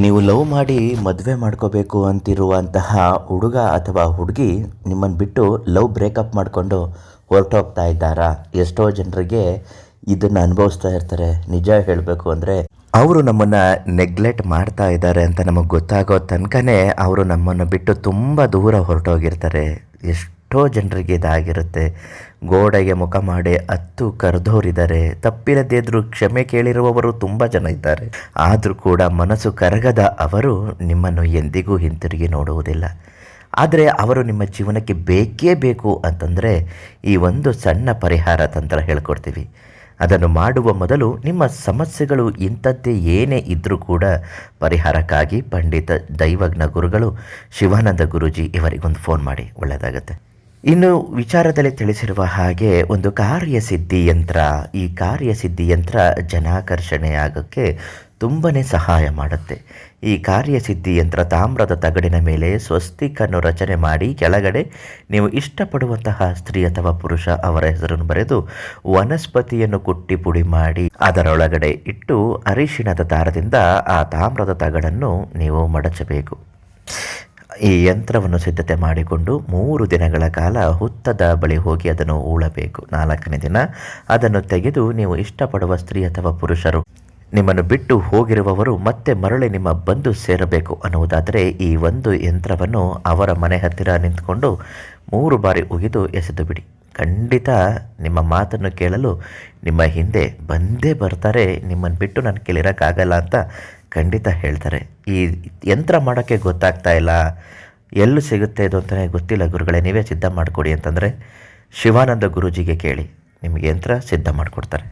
ನೀವು ಲವ್ ಮಾಡಿ ಮದುವೆ ಮಾಡ್ಕೋಬೇಕು ಅಂತಿರುವಂತಹ ಹುಡುಗ ಅಥವಾ ಹುಡುಗಿ ನಿಮ್ಮನ್ನು ಬಿಟ್ಟು ಲವ್ ಬ್ರೇಕಪ್ ಮಾಡಿಕೊಂಡು ಹೊರಟೋಗ್ತಾ ಇದ್ದಾರಾ? ಎಷ್ಟೋ ಜನರಿಗೆ ಇದನ್ನು ಅನುಭವಿಸ್ತಾ ಇರ್ತಾರೆ. ನಿಜ ಹೇಳಬೇಕು ಅಂದರೆ ಅವರು ನಮ್ಮನ್ನು ನೆಗ್ಲೆಕ್ಟ್ ಮಾಡ್ತಾ ಇದ್ದಾರೆ ಅಂತ ನಮಗೆ ಗೊತ್ತಾಗೋ ತನಕನೇ ಅವರು ನಮ್ಮನ್ನು ಬಿಟ್ಟು ತುಂಬ ದೂರ ಹೊರಟೋಗಿರ್ತಾರೆ. ಎಷ್ಟೋ ಜನರಿಗೆ ಇದಾಗಿರುತ್ತೆ. ಗೋಡೆಗೆ ಮುಖ ಮಾಡಿ ಹತ್ತು ಕರೆದೋರಿದ್ದಾರೆ. ತಪ್ಪಿಲ್ಲದೇ ಇದ್ದರೂ ಕ್ಷಮೆ ಕೇಳಿರುವವರು ತುಂಬ ಜನ ಇದ್ದಾರೆ. ಆದರೂ ಕೂಡ ಮನಸ್ಸು ಕರಗದ ಅವರು ನಿಮ್ಮನ್ನು ಎಂದಿಗೂ ಹಿಂತಿರುಗಿ ನೋಡುವುದಿಲ್ಲ. ಆದರೆ ಅವರು ನಿಮ್ಮ ಜೀವನಕ್ಕೆ ಬೇಕೇ ಬೇಕು ಅಂತಂದರೆ ಈ ಒಂದು ಸಣ್ಣ ಪರಿಹಾರ ತಂತ್ರ ಹೇಳ್ಕೊಡ್ತೀವಿ. ಅದನ್ನು ಮಾಡುವ ಮೊದಲು ನಿಮ್ಮ ಸಮಸ್ಯೆಗಳು ಇಂಥದ್ದೇ ಏನೇ ಇದ್ದರೂ ಕೂಡ ಪರಿಹಾರಕ್ಕಾಗಿ ಪಂಡಿತ ದೈವಜ್ಞ ಗುರುಗಳು ಶಿವಾನಂದ ಗುರೂಜಿ ಇವರಿಗೊಂದು ಫೋನ್ ಮಾಡಿ ಒಳ್ಳೆಯದಾಗತ್ತೆ. ಇನ್ನು ವಿಚಾರದಲ್ಲಿ ತಿಳಿಸಿರುವ ಹಾಗೆ ಒಂದು ಕಾರ್ಯಸಿದ್ಧಿ ಯಂತ್ರ, ಈ ಕಾರ್ಯಸಿದ್ಧಿ ಯಂತ್ರ ಜನಾಕರ್ಷಣೆ ಆಗೋಕ್ಕೆ ತುಂಬಾ ಸಹಾಯ ಮಾಡುತ್ತೆ. ಈ ಕಾರ್ಯಸಿದ್ಧಿ ಯಂತ್ರ ತಾಮ್ರದ ತಗಡಿನ ಮೇಲೆ ಸ್ವಸ್ತಿಕನ್ನು ರಚನೆ ಮಾಡಿ ಕೆಳಗಡೆ ನೀವು ಇಷ್ಟಪಡುವಂತಹ ಸ್ತ್ರೀ ಅಥವಾ ಪುರುಷ ಅವರ ಹೆಸರನ್ನು ಬರೆದು ವನಸ್ಪತಿಯನ್ನು ಕುಟ್ಟಿ ಪುಡಿ ಮಾಡಿ ಅದರೊಳಗಡೆ ಇಟ್ಟು ಅರಿಶಿಣದ ದಾರದಿಂದ ಆ ತಾಮ್ರದ ತಗಡನ್ನು ನೀವು ಮಡಚಬೇಕು. ಈ ಯಂತ್ರವನ್ನು ಸಿದ್ಧತೆ ಮಾಡಿಕೊಂಡು 3 ದಿನಗಳ ಕಾಲ ಹುತ್ತದ ಬಳಿ ಹೋಗಿ ಅದನ್ನು ಹೂಳಬೇಕು. 4ನೇ ದಿನ ಅದನ್ನು ತೆಗೆದು ನೀವು ಇಷ್ಟಪಡುವ ಸ್ತ್ರೀ ಅಥವಾ ಪುರುಷರು ನಿಮ್ಮನ್ನು ಬಿಟ್ಟು ಹೋಗಿರುವವರು ಮತ್ತೆ ಮರಳಿ ನಿಮ್ಮ ಬಂದು ಸೇರಬೇಕು ಅನ್ನುವುದಾದರೆ ಈ ಒಂದು ಯಂತ್ರವನ್ನು ಅವರ ಮನೆ ಹತ್ತಿರ ನಿಂತ್ಕೊಂಡು 3 ಬಾರಿ ಉಗಿದು ಎಸೆದು ಬಿಡಿ. ಖಂಡಿತ ನಿಮ್ಮ ಮಾತನ್ನು ಕೇಳಲು ನಿಮ್ಮ ಹಿಂದೆ ಬಂದೇ ಬರ್ತಾರೆ. ನಿಮ್ಮನ್ನು ಬಿಟ್ಟು ನಾನು ಕೇಳಿರೋಕ್ಕಾಗಲ್ಲ ಅಂತ ಖಂಡಿತ ಹೇಳ್ತಾರೆ. ಈ ಯಂತ್ರ ಮಾಡೋಕ್ಕೆ ಗೊತ್ತಾಗ್ತಾ ಇಲ್ಲ, ಎಲ್ಲೂ ಸಿಗುತ್ತೆ ಇದು ಅಂತಲೇ ಗೊತ್ತಿಲ್ಲ ಗುರುಗಳೇ, ನೀವೇ ಸಿದ್ಧ ಮಾಡಿಕೊಡಿ ಅಂತಂದರೆ ಶಿವಾನಂದ ಗುರೂಜಿಗೆ ಕೇಳಿ, ನಿಮಗೆ ಯಂತ್ರ ಸಿದ್ಧ ಮಾಡಿಕೊಡ್ತಾರೆ.